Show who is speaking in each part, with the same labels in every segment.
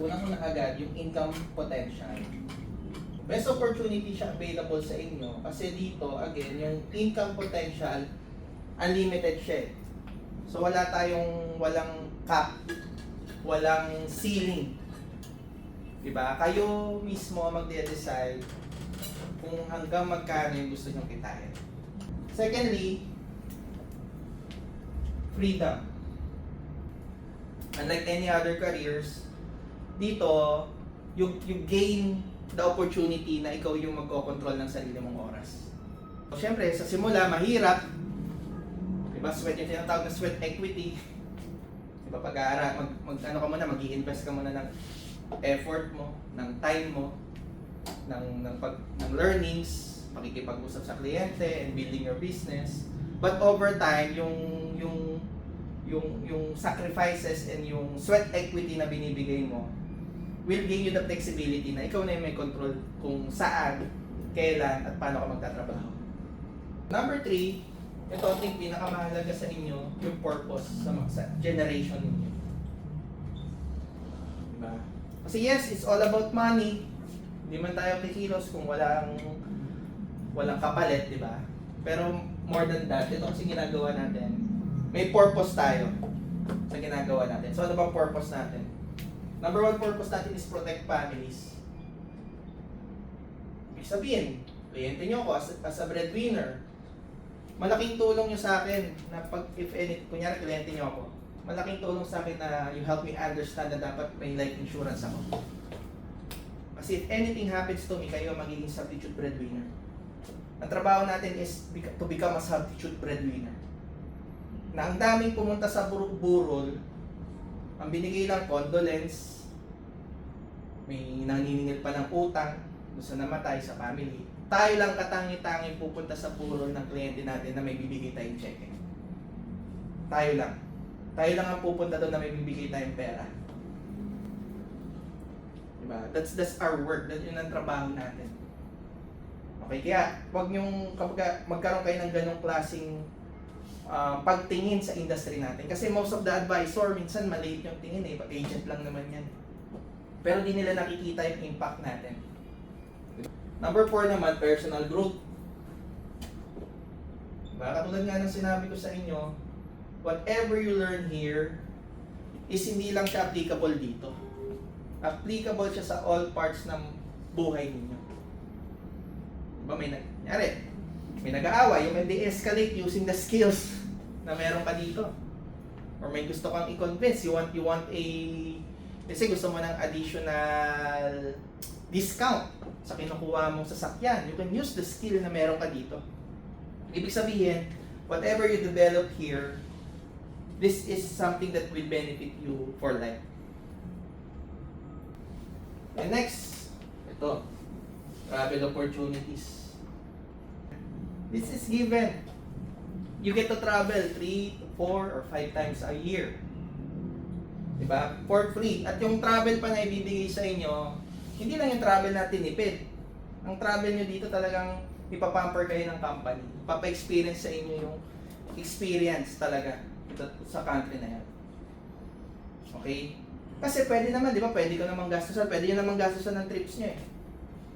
Speaker 1: Unang-una agad, yung income potential. Best opportunity siya available sa inyo kasi dito, again, yung income potential, unlimited siya eh. So walang cap, walang ceiling. Diba? Kayo mismo magde-decide kung hanggang magkano yung gusto nyong kitain. Secondly, freedom. Unlike any other careers, dito, you gain the opportunity na ikaw yung magkocontrol ng sarili mong oras. So, syempre, sa simula, mahirap. Diba, sweat yung tinatawag na sweat equity. Diba, pag-aaral, ano ka muna, mag-i-invest ka muna ng effort mo, ng time mo, ng learnings, pakikipag-usap sa kliyente, and building your business. But over time, yung sacrifices and yung sweat equity na binibigay mo will give you the flexibility na ikaw na yung may control kung saan, kailan, at paano ka magtatrabaho. Number 3, ito ang pinakamahalaga sa inyo, yung purpose sa generation ninyo. Diba? Kasi yes, it's all about money. Hindi man tayo kikilos kung walang kapalit, di ba? Pero more than that, ito kasi ginagawa natin. May purpose tayo sa ginagawa natin. So ano bang purpose natin? Number 1 purpose natin is protect families. Ibig sabihin, kliyente nyo ako as a breadwinner. Malaking tulong nyo sa akin na if any, kunyari kliyente nyo ako, malaking tulong sa akin na you help me understand na dapat may life insurance ako. Kasi if anything happens to me, kayo magiging substitute breadwinner. Ang trabaho natin is to become a substitute breadwinner. Na ang daming pumunta sa burol, ang binigay lang condolence, may naniningil pa ng utang, gusto namatay sa family. Tayo lang katangi-tanging pupunta sa burol ng kliyente natin na may bibigay tayong cheque. Tayo lang. Tayo lang ang pupunta doon na may bibigay tayong pera. Diba? That's our work. That's yun ang trabaho natin. Okay, kaya wag niyong kapag magkaroon kayo ng ganong klaseng pagtingin sa industry natin. Kasi most of the advisor, minsan maliit yung tingin eh. Agent lang naman yan. Pero di nila nakikita yung impact natin. Number 4 naman, personal growth. Diba? Katulad nga ng sinabi ko sa inyo, whatever you learn here is hindi lang siya applicable dito. Applicable siya sa all parts ng buhay ninyo. Diba may nag-aaway, you may de-escalate using the skills na meron ka dito. Or may gusto kang i-convince, you want a, kasi gusto mo ng additional discount sa kinukuha mong sasakyan. You can use the skill na meron ka dito. Ibig sabihin, whatever you develop here, this is something that will benefit you for life. And next, ito, travel opportunities. This is given. You get to travel 3, 4, or 5 times a year. Diba? For free. At yung travel pa na ibibigay sa inyo, hindi lang yung travel na tinipid. Ang travel nyo dito talagang ipapamper kayo ng company. Papa-experience sa inyo yung experience talaga sa country na yan. Okay? Kasi pwede naman, di ba? Pwede ko namang gastusan. Pwede nyo namang gastusan ng trips nyo eh.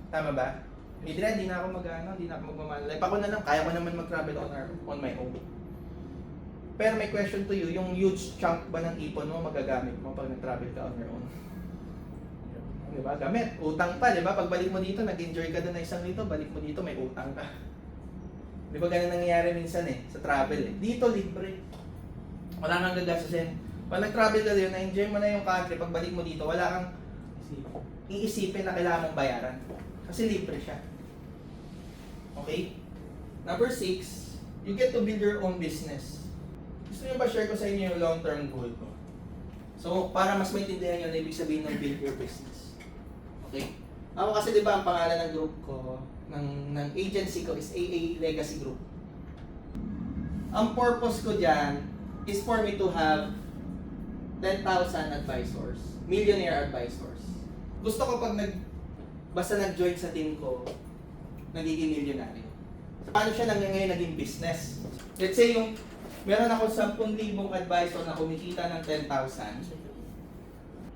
Speaker 1: Tama ba? Hindi na ako hindi na ako magmamalay. Ako na lang, kaya ko naman mag-travel on my own. Pero may question to you, yung huge chunk ba ng ipon mo magagamit mo pag nag-travel ka on your own? Di ba? Gamit. Utang pa, di ba? Pagbalik mo dito, nag-enjoy ka doon na isang lito, balik mo dito, may utang ka. Di ba ganun nangyayari minsan eh, sa travel eh. Dito, libre. Wala kang gagastusin. Pag nag-travel ka doon, na-enjoy mo na yung country, pagbalik mo dito, wala kang iisipin na kailangan mong bayaran. Kasi libre siya. Okay? Number 6, you get to build your own business. Gusto nyo ba share ko sa inyo yung long-term goal ko? So, para mas maintindihan nyo na ibig sabihin ng build your business. Okay? Ako kasi di ba ang pangalan ng group ko, ng agency ko is AA Legacy Group. Ang purpose ko dyan is for me to have 10,000 advisors, millionaire advisors. Gusto ko pag basta nag-join sa team ko, nagiging millionaire. Paano siya ngayon naging business? Let's say meron ako 10,000 advisor na kumikita ng 10,000.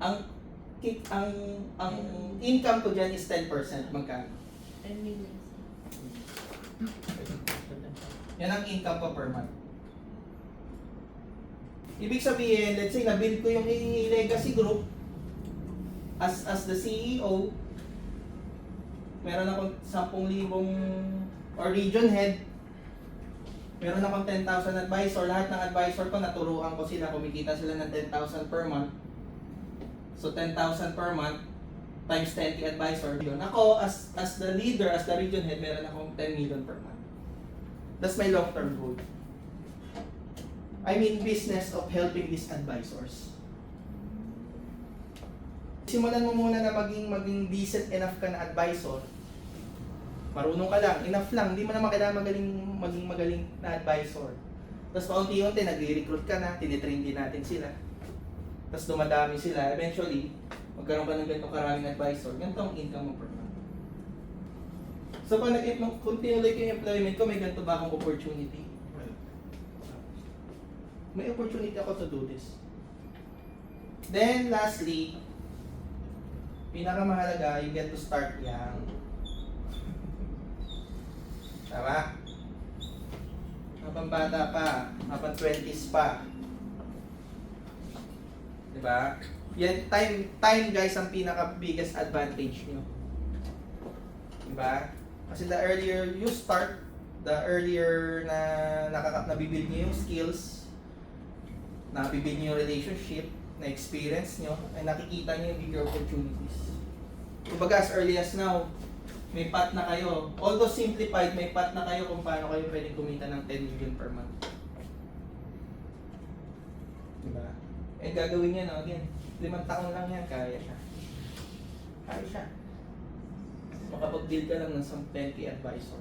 Speaker 1: Ang ang income ko dyan is 10%. Magkano?
Speaker 2: 10 million.
Speaker 1: Yan ang income ko per month. Ibig sabihin, let's say, na-build ko yung legacy group as the CEO, meron akong 10,000 or region head, meron akong 10,000 advisor, lahat ng advisor ko, naturuan ko sila, kumikita sila ng 10,000 per month. So, 10,000 per month times 20 advisor. Yun. Ako, as the leader, as the region head, meron akong 10 million per month. That's my long-term goal. I'm in business of helping these advisors. Simulan mo muna na maging decent enough ka na advisor. Marunong ka lang, enough lang, hindi mo naman kailangan maging magaling na advisor. Tapos paunti-unti, nagre-recruit ka na, tinitrain din natin sila. Tapos dumadami sila, eventually, magkaroon ka ng ganitong karaming advisor, ganito ang income mo per month. So pag continue like yung employment ko, may ganito ba akong opportunity? May opportunity ako to do this. Then lastly, pinakamahalaga, you get to start young. Tama? Habang bata pa, habang 20s pa. Diba? Yan, time guys ang pinaka-biggest advantage nyo. Diba? Kasi the earlier you start, the earlier na nabibuild nyo yung skills, nabibuild nyo yung relationship, na-experience nyo, ay nakikita nyo yung bigger opportunities. Kumbaga as early as now, may path na kayo. Although simplified, may path na kayo kung paano kayo pwedeng kumita ng 10 million per month. Diba? Eh gagawin nyo na, again, 5 taon lang yan, kaya siya. Kaya siya. Makapag-deal ka lang ng some 20 advisor.